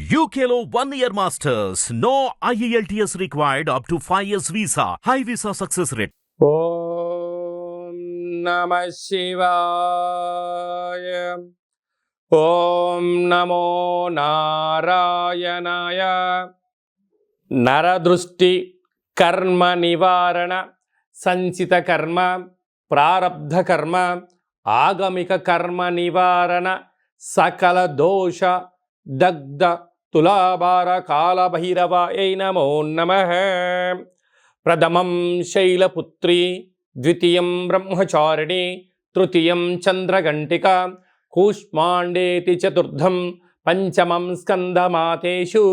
UKLO 1 year masters. No IELTS required up to 5 years visa. High visa success rate. ఓం నమః శివాయ. ఓం నమో నారాయణాయ. నరదృష్టి కర్మ నివారణ సంచిత కర్మ ప్రారబ్ధ కర్మ ఆగమిక కర్మ నివారణ సకల దోష దగ్ధ తులాభార కాళభైరవాయ నమో నమః. ప్రథమం శైలపుత్రి, ద్వితీయం బ్రహ్మచారిణి, తృతీయం చంద్రఘంటిక, కూష్మాండేతి చతుర్థం, పంచమం స్కందమాతేషు,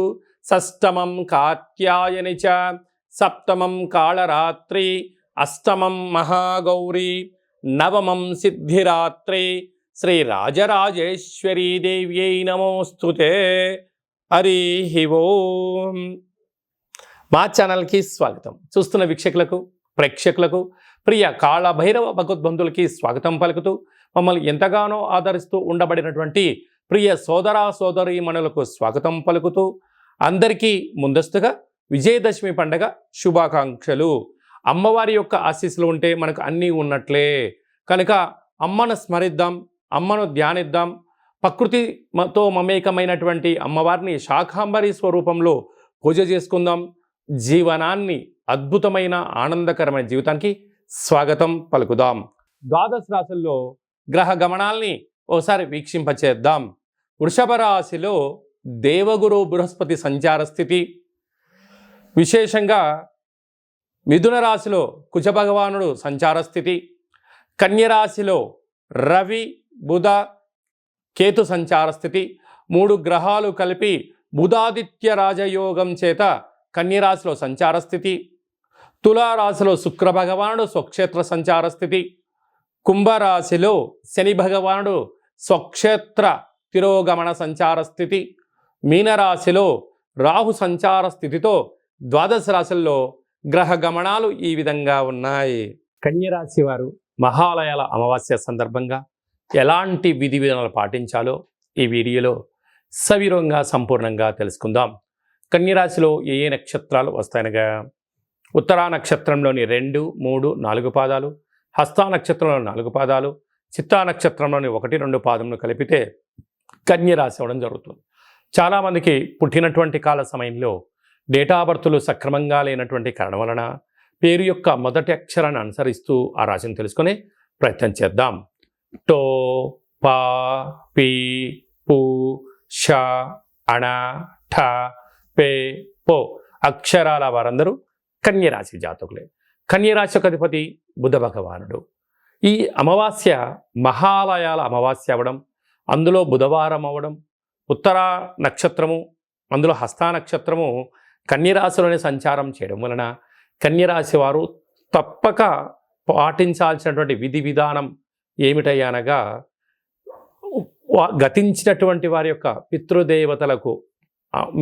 షష్టమం కాత్యాయని చ, సప్తమం కాళరాత్రి, అష్టమం మహాగౌరీ, నవమం సిద్ధిరాత్రి. శ్రీ రాజరాజేశ్వరీ దేవ్యై నమోస్తుతే. హరి ఓం. మా ఛానల్కి స్వాగతం. చూస్తున్న వీక్షకులకు, ప్రేక్షకులకు, ప్రియ కాళభైరవ భగవద్బంధులకి స్వాగతం పలుకుతూ, మమ్మల్ని ఎంతగానో ఆదరిస్తూ ఉండబడినటువంటి ప్రియ సోదరా సోదరీమణులకు స్వాగతం పలుకుతూ, అందరికీ ముందస్తుగా విజయదశమి పండగ శుభాకాంక్షలు. అమ్మవారి యొక్క ఆశీస్సులు ఉంటే మనకు అన్నీ ఉన్నట్లే కనుక అమ్మను స్మరిద్దాం, అమ్మను ధ్యానిద్దాం. ప్రకృతితో మమేకమైనటువంటి అమ్మవారిని శాకాంబరి స్వరూపంలో పూజ చేసుకుందాం. జీవనాన్ని అద్భుతమైన ఆనందకరమైన జీవితానికి స్వాగతం పలుకుదాం. ద్వాదశ రాశుల్లో గ్రహ గమనాల్ని ఓసారి వీక్షింపచేద్దాం. వృషభ రాశిలో దేవగురు బృహస్పతి సంచార స్థితి, విశేషంగా మిథున రాశిలో కుజ భగవానుడు సంచార స్థితి, కన్యరాశిలో రవి బుధ కేతు సంచార స్థితి. 3 గ్రహాలు కలిపి బుధాదిత్య రాజయోగం చేత కన్యరాశిలో సంచార స్థితి, తులారాశిలో శుక్ర భగవానుడు స్వక్షేత్ర సంచార స్థితి, కుంభరాశిలో శని భగవానుడు స్వక్షేత్ర తిరోగమన సంచార స్థితి, మీనరాశిలో రాహు సంచార స్థితితో ద్వాదశ రాశుల్లో గ్రహ గమనాలు ఈ విధంగా ఉన్నాయి. కన్యరాశి వారు మహాలయాల అమావాస్య సందర్భంగా ఎలాంటి విధి విధానాలు పాటించాలో ఈ వీడియోలో సవివరంగా సంపూర్ణంగా తెలుసుకుందాం. కన్యరాశిలో ఏ ఏ నక్షత్రాలు వస్తాయనగా, ఉత్తరా నక్షత్రంలోని 2, 3, 4 పాదాలు, హస్తా నక్షత్రంలోని 4 పాదాలు, చిత్తా నక్షత్రంలోని 1, 2 పాదములు కలిపితే కన్యరాశి అవ్వడం జరుగుతుంది. చాలామందికి పుట్టినటువంటి కాల సమయంలో డేటా బర్తులు సక్రమంగా లేనటువంటి కారణం వలన పేరు యొక్క మొదటి అక్షరాన్ని అనుసరిస్తూ ఆ రాశిని తెలుసుకునే ప్రయత్నం చేద్దాం. టో, పా, పీ, పు, ష, అణ, ఠ, పే, పో అక్షరాల వారందరూ కన్యరాశి జాతకులే. కన్యరాశి యొక్క అధిపతి బుధ భగవానుడు. ఈ అమావాస్య మహాలయాల అమావాస్య అవ్వడం, అందులో బుధవారం అవ్వడం, ఉత్తర నక్షత్రము అందులో హస్తా నక్షత్రము కన్యరాశిలోనే సంచారం చేయడం వలన కన్యరాశి వారు తప్పక పాటించాల్సినటువంటి విధి విధానం ఏమిటయ్యానగా, గతించినటువంటి వారి యొక్క పితృదేవతలకు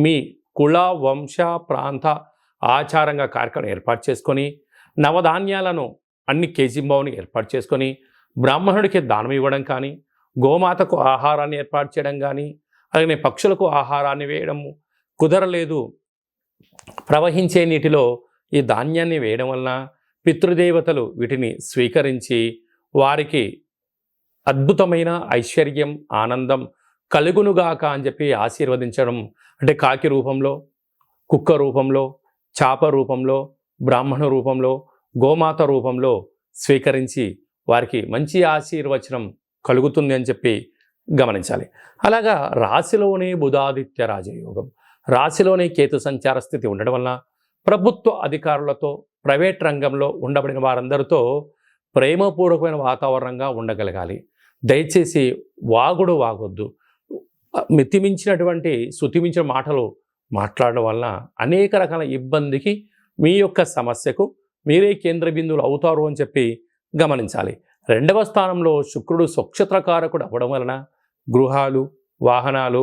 మీ కుల వంశ ప్రాంత ఆచారంగా కార్యక్రమం ఏర్పాటు చేసుకొని, నవధాన్యాలను అన్ని కేజీంబావుని ఏర్పాటు చేసుకొని బ్రాహ్మణుడికి దానం ఇవ్వడం కానీ, గోమాతకు ఆహారాన్ని ఏర్పాటు చేయడం కానీ, అలాగే పక్షులకు ఆహారాన్ని వేయడము కుదరలేదు, ప్రవహించే నీటిలో ఈ ధాన్యాన్ని వేయడం వలన పితృదేవతలు వీటిని స్వీకరించి వారికి అద్భుతమైన ఐశ్వర్యం ఆనందం కలుగునుగాక అని చెప్పి ఆశీర్వదించడం. అంటే కాకి రూపంలో, కుక్క రూపంలో, చాప రూపంలో, బ్రాహ్మణ రూపంలో, గోమాత రూపంలో స్వీకరించి వారికి మంచి ఆశీర్వచనం కలుగుతుంది అని చెప్పి గమనించాలి. అలాగా రాశిలోనే బుధాదిత్య రాజయోగం, రాశిలోనే కేతు సంచార స్థితి ఉండడం వలన ప్రభుత్వ అధికారులతో, ప్రైవేట్ రంగంలో ఉండబడిన వారందరితో ప్రేమపూర్వకమైన వాతావరణంగా ఉండగలగాలి. దయచేసి వాగొద్దు. మితిమించినటువంటి శృతిమించిన మాటలు మాట్లాడడం వలన అనేక రకాల ఇబ్బందికి, మీ యొక్క సమస్యకు మీరే కేంద్ర బిందువులు అవుతారు అని చెప్పి గమనించాలి. 2వ స్థానంలో శుక్రుడు స్వక్షేత్రకారకుడు అవ్వడం వలన గృహాలు, వాహనాలు,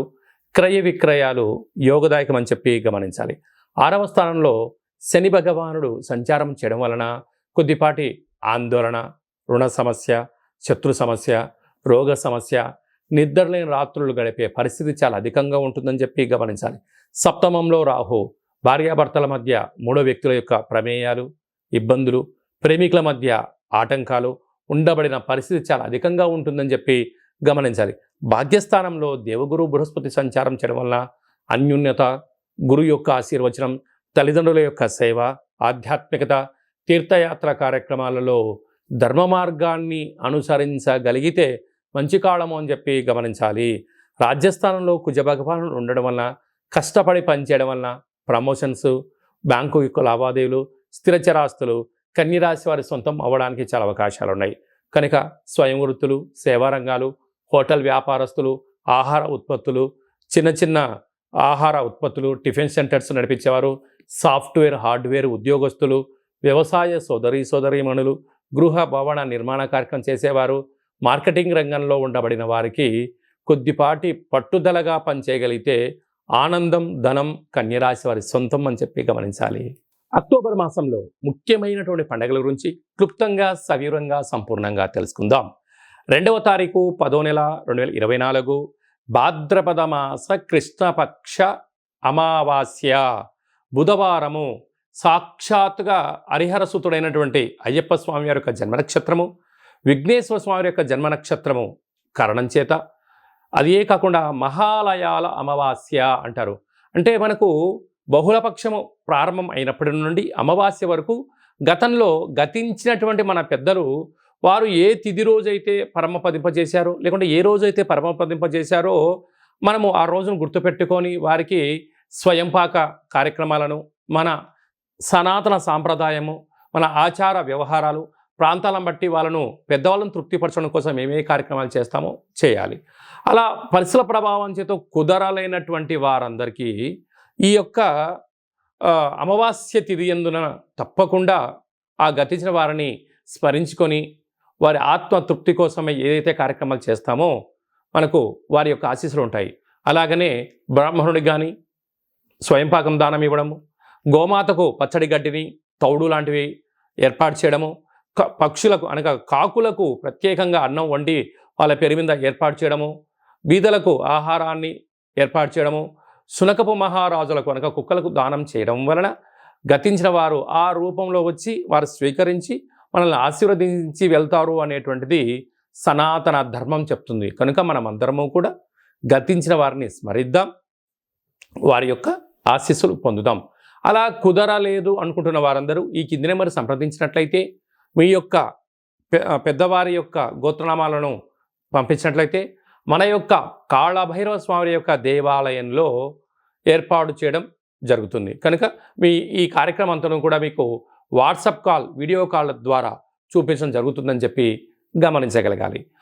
క్రయ విక్రయాలు యోగదాయకం అని చెప్పి గమనించాలి. 6వ స్థానంలో శని భగవానుడు సంచారం చేయడం వలన కొద్దిపాటి ఆందోళన, రుణ సమస్య, శత్రు సమస్య, రోగ సమస్య, నిద్రలేని రాత్రులు గడిపే పరిస్థితి చాలా అధికంగా ఉంటుందని చెప్పి గమనించాలి. సప్తమంలో రాహు భార్యాభర్తల మధ్య మూడో వ్యక్తుల యొక్క ప్రమేయాలు, ఇబ్బందులు, ప్రేమికుల మధ్య ఆటంకాలు ఉండబడిన పరిస్థితి చాలా అధికంగా ఉంటుందని చెప్పి గమనించాలి. భాగ్యస్థానంలో దేవగురు బృహస్పతి సంచారం చేయడం వలన అన్యోన్యత, గురు యొక్క ఆశీర్వచనం, తల్లిదండ్రుల యొక్క సేవ, ఆధ్యాత్మికత, తీర్థయాత్ర కార్యక్రమాలలో ధర్మ మార్గాన్ని అనుసరించగలిగితే మంచి కాలము అని చెప్పి గమనించాలి. రాజ్యస్థానంలో కుజ భగవానుడు ఉండడం వలన కష్టపడి పనిచేయడం వలన ప్రమోషన్స్, బ్యాంకు యొక్క లావాదేవీలు, స్థిరచరాస్తులు కన్యరాశి వారి సొంతం అవ్వడానికి చాలా అవకాశాలు ఉన్నాయి. కనుక స్వయం వృత్తులు, సేవా రంగాలు, హోటల్ వ్యాపారస్తులు, ఆహార ఉత్పత్తులు, చిన్న చిన్న ఆహార ఉత్పత్తులు, టిఫిన్ సెంటర్స్ నడిపించేవారు, సాఫ్ట్వేర్, హార్డ్వేర్ ఉద్యోగస్తులు, వ్యవసాయ సోదరీమణులు, గృహ భవన నిర్మాణ కార్యక్రమం చేసేవారు, మార్కెటింగ్ రంగంలో ఉండబడిన వారికి కొద్దిపాటి పట్టుదలగా పనిచేయగలిగితే ఆనందం, ధనం కన్యరాశి వారి సొంతం అని చెప్పి గమనించాలి. అక్టోబర్ మాసంలో ముఖ్యమైనటువంటి పండుగల గురించి క్లుప్తంగా, సవివరంగా, సంపూర్ణంగా తెలుసుకుందాం. 2వ తారీఖు 10వ నెల 2024 భాద్రపద మాస కృష్ణపక్ష అమావాస్య బుధవారము. సాక్షాత్తుగా హరిహరసుతుడైనటువంటి అయ్యప్ప స్వామి వారి యొక్క జన్మ నక్షత్రము, విఘ్నేశ్వర స్వామి యొక్క జన్మ నక్షత్రము కరణం చేత, అదే కాకుండా మహాలయాల అమావాస్య అంటారు. అంటే మనకు బహుళపక్షము ప్రారంభం అయినప్పటి నుండి అమావాస్య వరకు గతంలో గతించినటువంటి మన పెద్దలు వారు ఏ తిథి రోజైతే పరమపదింపజేశారో, లేకుంటే ఏ రోజైతే పరమపదింపజేశారో మనము ఆ రోజును గుర్తుపెట్టుకొని వారికి స్వయంపాక కార్యక్రమాలను, మన సనాతన సాంప్రదాయము, మన ఆచార వ్యవహారాలు, ప్రాంతాలను బట్టి వాళ్ళను పెద్దవాళ్ళను తృప్తిపరచడం కోసం ఏమే కార్యక్రమాలు చేస్తామో చేయాలి. అలా పరిసర ప్రభావం చేత కుదరలేనటువంటి వారందరికీ ఈ యొక్క అమావాస్య తిథి యందున తప్పకుండా ఆ గతించిన వారిని స్మరించుకొని వారి ఆత్మ తృప్తి కోసమే ఏదైతే కార్యక్రమాలు చేస్తామో మనకు వారి యొక్క ఆశీస్సులు ఉంటాయి. అలాగనే బ్రాహ్మణుడికి కానీ స్వయంపాకం దానం ఇవ్వడము, గోమాతకు పచ్చడి గడ్డిని, తౌడు లాంటివి ఏర్పాటు చేయడము, పక్షులకు అనగా కాకులకు ప్రత్యేకంగా అన్నం వండి వాళ్ళ పేరు మీద ఏర్పాటు చేయడము, బీదలకు ఆహారాన్ని ఏర్పాటు చేయడము, శునకపు మహారాజులకు అనగా కుక్కలకు దానం చేయడం వలన గతించిన వారు ఆ రూపంలో వచ్చి వారు స్వీకరించి మనల్ని ఆశీర్వదించి వెళ్తారు అనేటువంటిది సనాతన ధర్మం చెప్తుంది. కనుక మనం అందరము కూడా గతించిన వారిని స్మరిద్దాం, వారి యొక్క ఆశీస్సులు పొందుదాం. అలా కుదరలేదు అనుకుంటున్న వారందరూ ఈ కింది నెంబర్ సంప్రదించినట్లయితే మీ యొక్క పెద్దవారి యొక్క గోత్రనామాలను పంపించినట్లయితే మన యొక్క కాళభైరవ స్వామి యొక్క దేవాలయంలో ఏర్పాటు చేయడం జరుగుతుంది. కనుక ఈ కార్యక్రమం అంతా కూడా మీకు వాట్సాప్ కాల్, వీడియో కాల్ ద్వారా చూపించడం జరుగుతుందని చెప్పి గమనించగలగాలి.